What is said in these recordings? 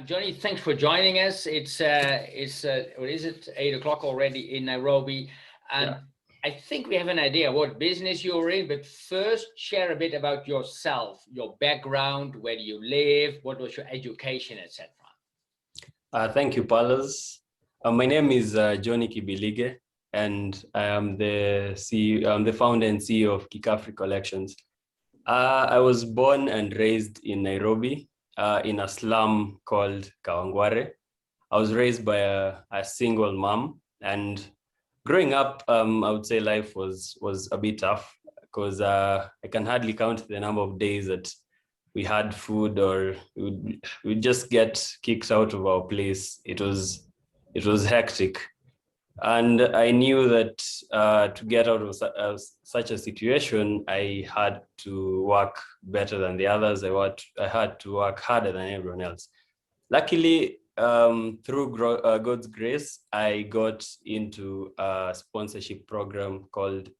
Johnny, thanks for joining us. It's what is it, 8 o'clock already in Nairobi. And Yeah. I think we have an idea what business you're in, but first share a bit about yourself, your background, where do you live, what was your education, etc. Thank you, Paulus. My name is Johnny Kibilige, and I am the CEO, I'm the founder and CEO of Kikafri Collections. I was born and raised in Nairobi, in a slum called Kawangware. I was raised by a single mom, and growing up, I would say life was a bit tough because I can hardly count the number of days that we had food or we'd just get kicked out of our place. It was hectic. And I knew that to get out of such a situation, I had to work better than the others. I had to work harder than everyone else. Luckily, through God's grace, I got into a sponsorship program called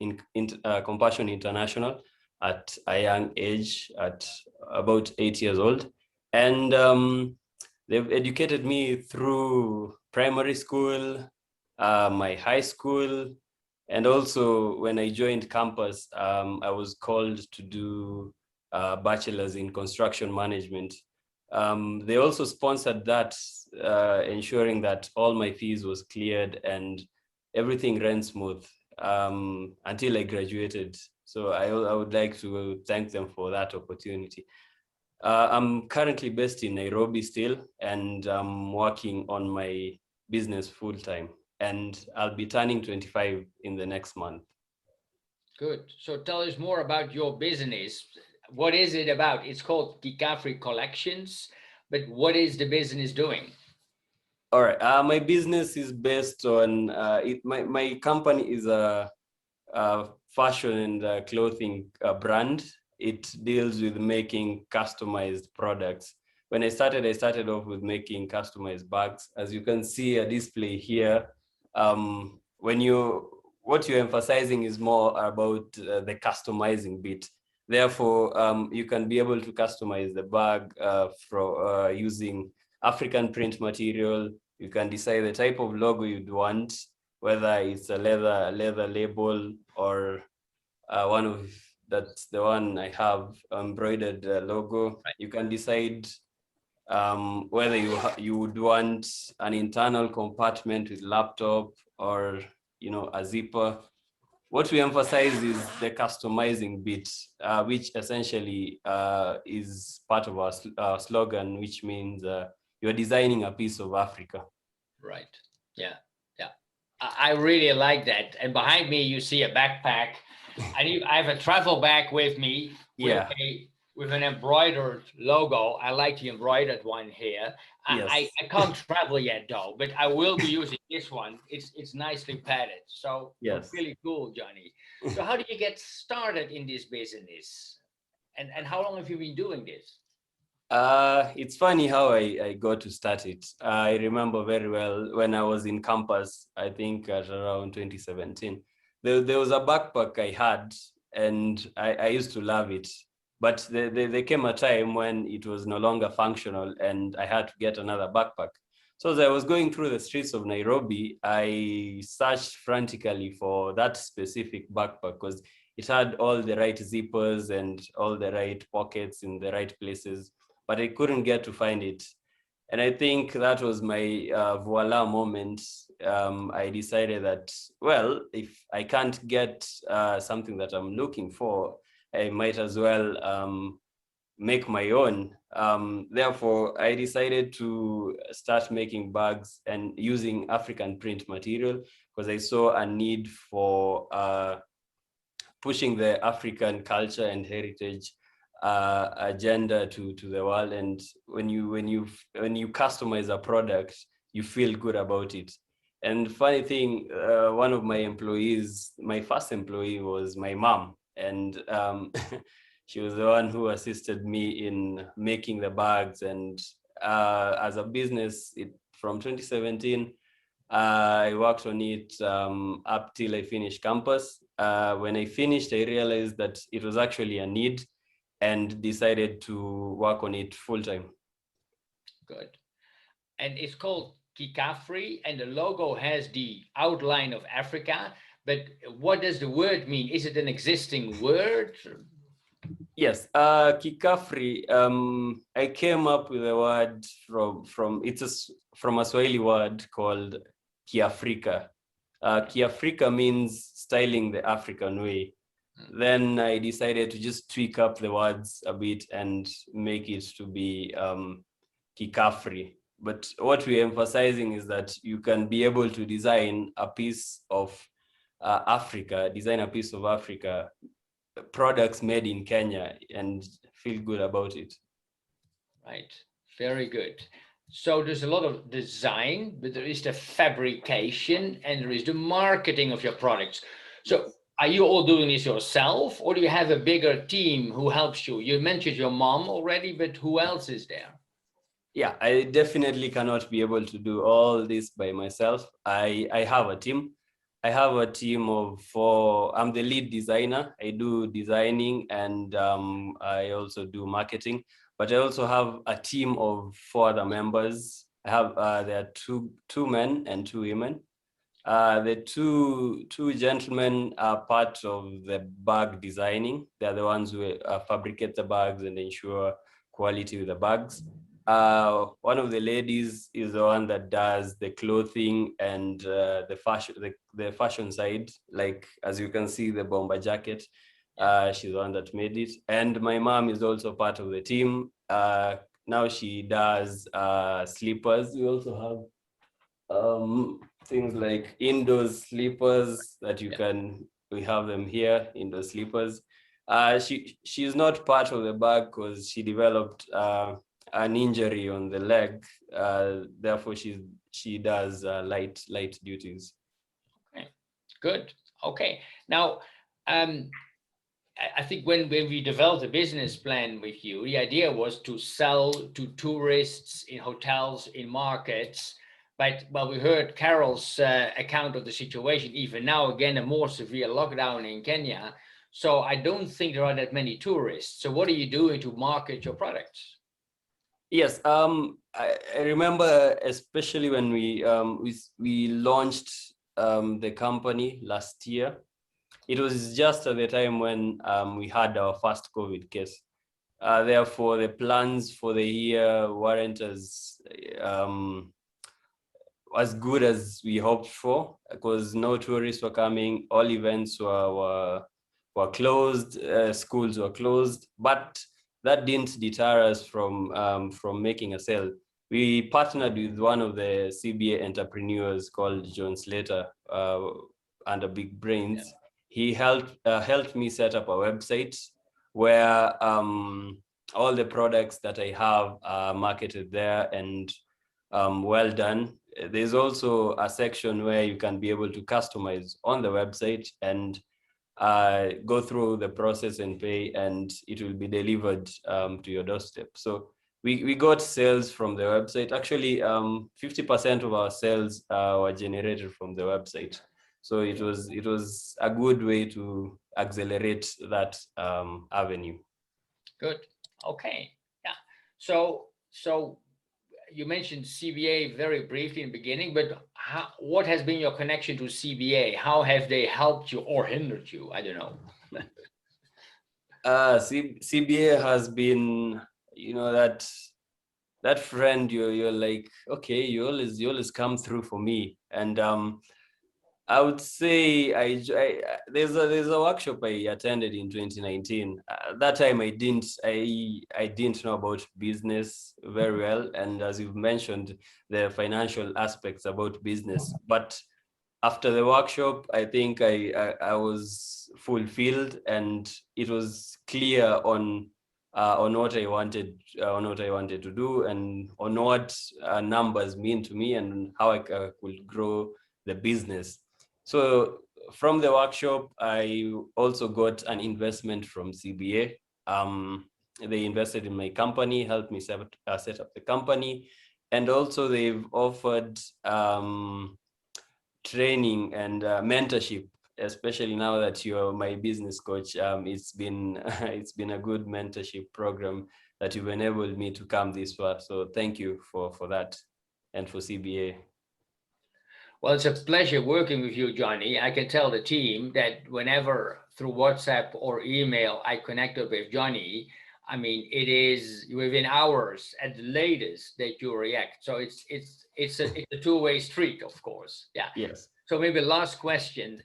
Compassion International at a young age, at about 8 years old. And they've educated me through primary school, my high school, and also when I joined campus, I was called to do a bachelor's in construction management. They also sponsored that, ensuring that all my fees was cleared and everything ran smooth until I graduated. So I would like to thank them for that opportunity. I'm currently based in Nairobi still, and I'm working on my business full time. And I'll be turning 25 in the next month. Good. So tell us more about your business. What is it about? It's called Kikafri Collections, but what is the business doing? All right. My business is based on my company is a fashion and clothing brand. It deals with making customized products. When I started off with making customized bags. As you can see a display here, what you're emphasizing is more about the customizing bit. Therefore, you can be able to customize the bag using African print material. You can decide the type of logo you'd want, whether it's a leather label or that's the one I have embroidered logo. Right. You can decide whether you would want an internal compartment with laptop or a zipper. What we emphasize is the customizing bit, which essentially is part of our slogan, which means you're designing a piece of Africa. Right. Yeah. Yeah. I really like that. And behind me, you see a backpack. I have a travel bag with me with an embroidered logo. I like the embroidered one here. Yes. I can't travel yet though, but I will be using this one. It's nicely padded. So Yes. really cool, Johnny. So how did you get started in this business? And how long have you been doing this? It's funny how I got to start it. I remember very well when I was in campus, I think at around 2017. There was a backpack I had, and I used to love it. But there came a time when it was no longer functional, and I had to get another backpack. So as I was going through the streets of Nairobi, I searched frantically for that specific backpack because it had all the right zippers and all the right pockets in the right places, but I couldn't get to find it. And I think that was my voila moment. I decided that, well, if I can't get something that I'm looking for, I might as well make my own. Therefore, I decided to start making bags and using African print material because I saw a need for pushing the African culture and heritage agenda to the world. And when you customize a product, you feel good about it. And funny thing, one of my employees, my first employee, was my mom, and she was the one who assisted me in making the bags. And as a business, from 2017, I worked on it up till I finished campus. When I finished, I realized that it was actually a need and decided to work on it full time. Good. and it's called Kikafri, and the logo has the outline of Africa. But what does the word mean? Is it an existing word? Yes, Kikafri. I came up with a word from a Swahili word called Kiafrika. Kiafrika means styling the African way. Then I decided to just tweak up the words a bit and make it to be Kikafri. But what we're emphasizing is that you can be able to design a piece of Africa, products made in Kenya, and feel good about it. Right, very good. So there's a lot of design, but there is the fabrication and there is the marketing of your products. So are you all doing this yourself, or do you have a bigger team who helps you? You mentioned your mom already, but who else is there? Yeah, I definitely cannot be able to do all this by myself. I have a team. I have a team of 4. I'm the lead designer. I do designing, and I also do marketing. But I also have a team of 4 other members. I have there are two men and 2 women. The two gentlemen are part of the bag designing. They're the ones who fabricate the bags and ensure quality with the bags. One of the ladies is the one that does the clothing and the fashion side. Like, as you can see, the bomber jacket. She's the one that made it. And my mom is also part of the team. Now she does slippers. We also have things like indoor sleepers that we have them here, indoor sleepers. She's not part of the bag because she developed an injury on the leg. Therefore she does light duties. Okay, good. Okay, now I think when we developed a business plan with you, the idea was to sell to tourists in hotels, in markets. But well, we heard Carol's account of the situation. Even now, again, a more severe lockdown in Kenya. So I don't think there are that many tourists. So what are you doing to market your products? Yes, I remember especially when we launched the company last year. It was just at the time when we had our first COVID case. Therefore, the plans for the year weren't as good as we hoped for, because no tourists were coming. All events were closed. Schools were closed, but that didn't deter us from making a sale. We partnered with one of the CBA entrepreneurs called John Slater under Big Brains. Yeah. He helped me set up a website where all the products that I have are marketed there, and well done. There's also a section where you can be able to customize on the website and go through the process and pay, and it will be delivered to your doorstep. So we got sales from the website. Actually, 50% of our sales were generated from the website. So it was a good way to accelerate that avenue. Good. Okay. Yeah. So you mentioned CBA very briefly in the beginning, but what has been your connection to CBA? How have they helped you or hindered you? I don't know. CBA has been, that friend you're like, okay, you always come through for me. And I would say there's a workshop I attended in 2019. That time I didn't know about business very well, and as you've mentioned, the financial aspects about business. But after the workshop, I think I was fulfilled, and it was clear on what I wanted to do, and on what numbers mean to me, and how I could grow the business. So from the workshop, I also got an investment from CBA. They invested in my company, helped me set up the company, and also they've offered training and mentorship, especially now that you're my business coach. It's been a good mentorship program that you've enabled me to come this far. So thank you for that. and for CBA. Well, it's a pleasure working with you, Johnny. I can tell the team that whenever through WhatsApp or email I connected with Johnny, I mean, it is within hours at the latest that you react. So it's a two-way street, of course. Yeah. Yes. So maybe last question.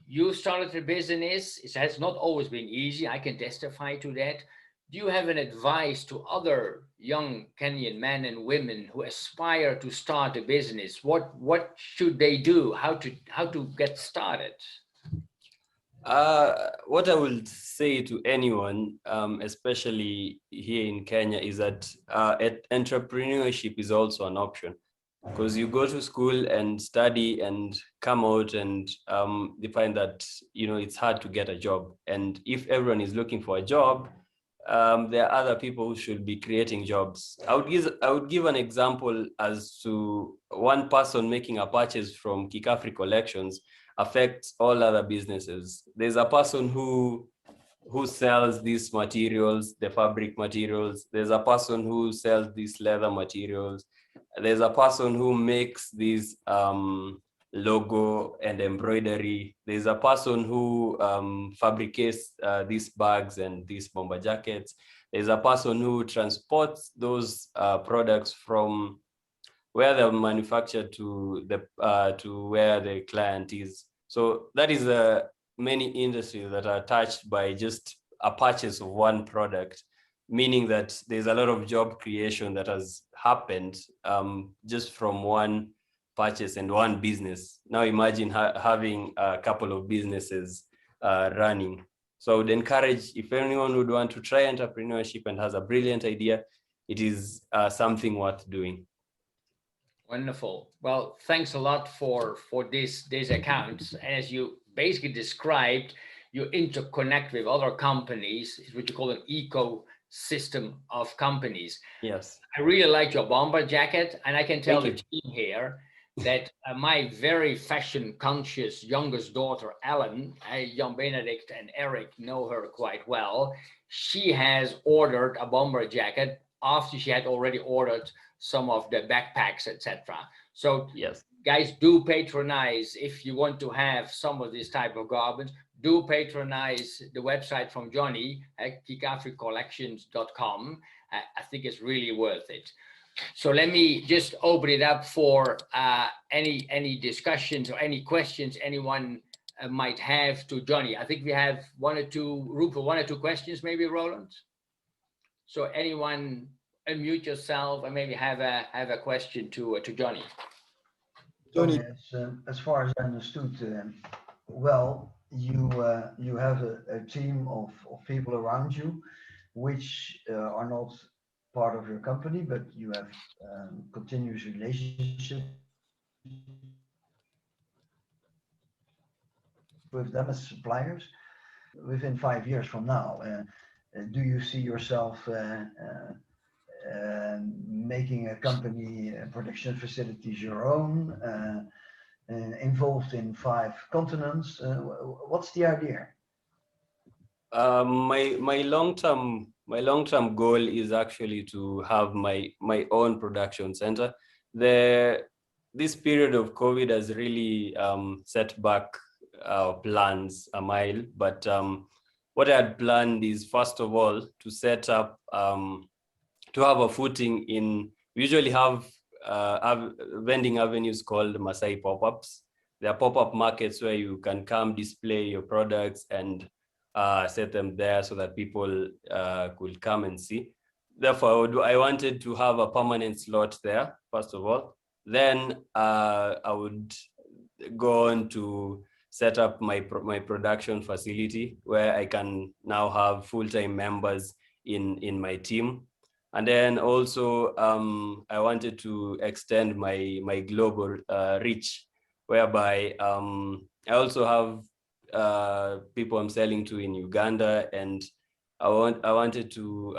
You started a business. It has not always been easy. I can testify to that. Do you have an advice to other young Kenyan men and women who aspire to start a business? What should they do? How to get started? What I will say to anyone, especially here in Kenya, is that entrepreneurship is also an option, because you go to school and study and come out and you find that it's hard to get a job. And if everyone is looking for a job, there are other people who should be creating jobs. I would give an example as to one person making a purchase from Kikafri Collections affects all other businesses. There's a person who sells these materials, the fabric materials. There's a person who sells these leather materials. There's a person who makes these logo and embroidery. There's a person who fabricates these bags and these bomber jackets. There's a person who transports those products from where they're manufactured to where the client is. So that is many industries that are touched by just a purchase of one product, meaning that there's a lot of job creation that has happened just from one purchase and one business. Now imagine having a couple of businesses running. So I would encourage, if anyone would want to try entrepreneurship and has a brilliant idea, it is something worth doing. Wonderful. Well, thanks a lot for these accounts. As you basically described, you interconnect with other companies, what you call an ecosystem of companies. Yes. I really like your bomber jacket, and I can tell the team here that my very fashion conscious youngest daughter, Ellen, Jan Benedict and Eric know her quite well. She has ordered a bomber jacket after she had already ordered some of the backpacks, etc. So yes, guys, do patronize if you want to have some of this type of garments. Do patronize the website from Johnny at kikafricollections.com. I think it's really worth it. So let me just open it up for any discussions or any questions anyone might have to Johnny. I think we have room for one or two questions, maybe, Roland. So anyone unmute yourself and maybe have a question to Johnny. Johnny, as far as I understood, well, you have a team of people around you, which are not part of your company, but you have continuous relationships with them as suppliers. Within 5 years from now, do you see yourself making a company production facilities your own, involved in 5 continents? What's the idea? My long-term goal is actually to have my own production center. This period of COVID has really set back our plans a mile, but what I had planned is, first of all, to set up to have a footing in. We usually have vending avenues called Masai pop-ups. There are pop-up markets where you can come display your products and set them there so that people could come and see. Therefore, I wanted to have a permanent slot there, first of all. Then I would go on to set up my production facility where I can now have full-time members in my team. And then also I wanted to extend my global reach, whereby I also have people I'm selling to in Uganda, and I wanted to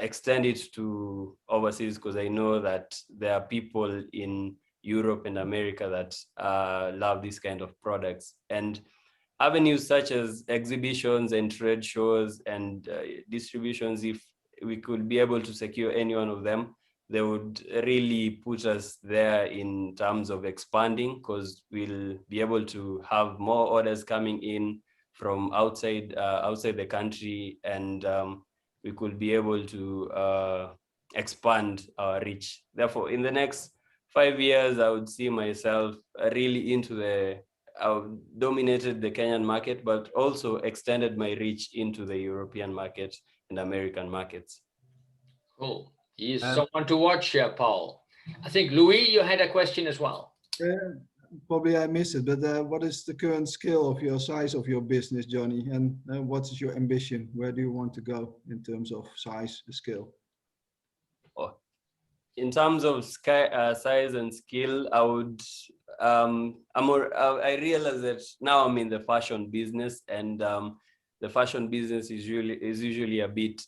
extend it to overseas, because I know that there are people in Europe and America that love this kind of products. And avenues such as exhibitions and trade shows and distributions, if we could be able to secure any one of them, they would really put us there in terms of expanding, because we'll be able to have more orders coming in from outside the country, and we could be able to expand our reach. Therefore, in the next 5 years, I would see myself really dominated the Kenyan market, but also extended my reach into the European market and American markets. Cool. He is someone to watch, Paul. I think, Louis, you had a question as well. Probably I missed it, but what is the current scale of your size of your business, Johnny? And what is your ambition? Where do you want to go in terms of size, scale? In terms of size and skill, I would, I realize that now I'm in the fashion business, and the fashion business is usually a bit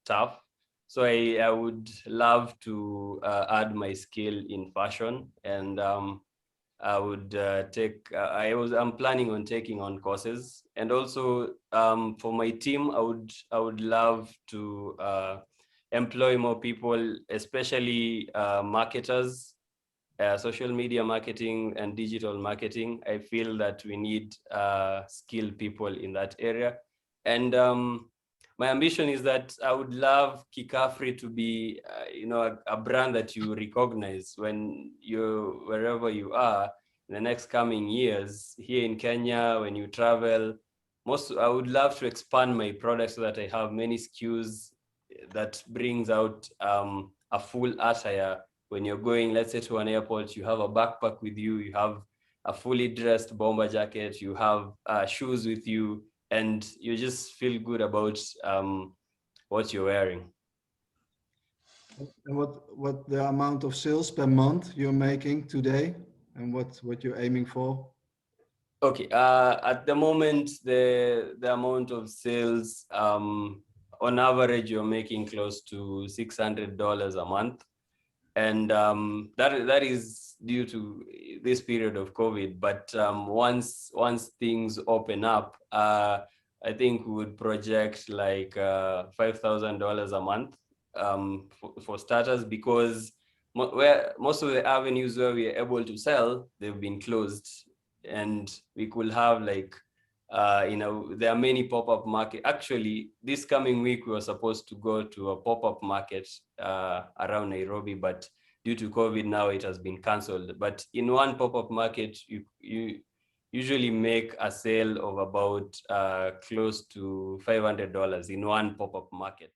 tough. So I would love to add my skill in fashion, and I would I'm planning on taking on courses, and also for my team, I would love to employ more people, especially marketers, social media marketing and digital marketing. I feel that we need skilled people in that area. And my ambition is that I would love Kikafri to be, a brand that you recognize wherever you are in the next coming years. Here in Kenya, when you travel, I would love to expand my products so that I have many SKUs that brings out a full attire. When you're going, let's say, to an airport, you have a backpack with you, you have a fully dressed bomber jacket, you have shoes with you, and you just feel good about what you're wearing. And what the amount of sales per month you're making today, and what you're aiming for? Okay, at the moment, the amount of sales, on average, you're making close to $600 a month. And that is due to this period of COVID. But once things open up, I think we would project like $5,000 a month for starters, because most of the avenues where we are able to sell, they've been closed, and we could have like there are many pop-up market. Actually, this coming week we were supposed to go to a pop-up market around Nairobi, but due to COVID now it has been cancelled. But in one pop-up market, you usually make a sale of about close to $500 in one pop-up market.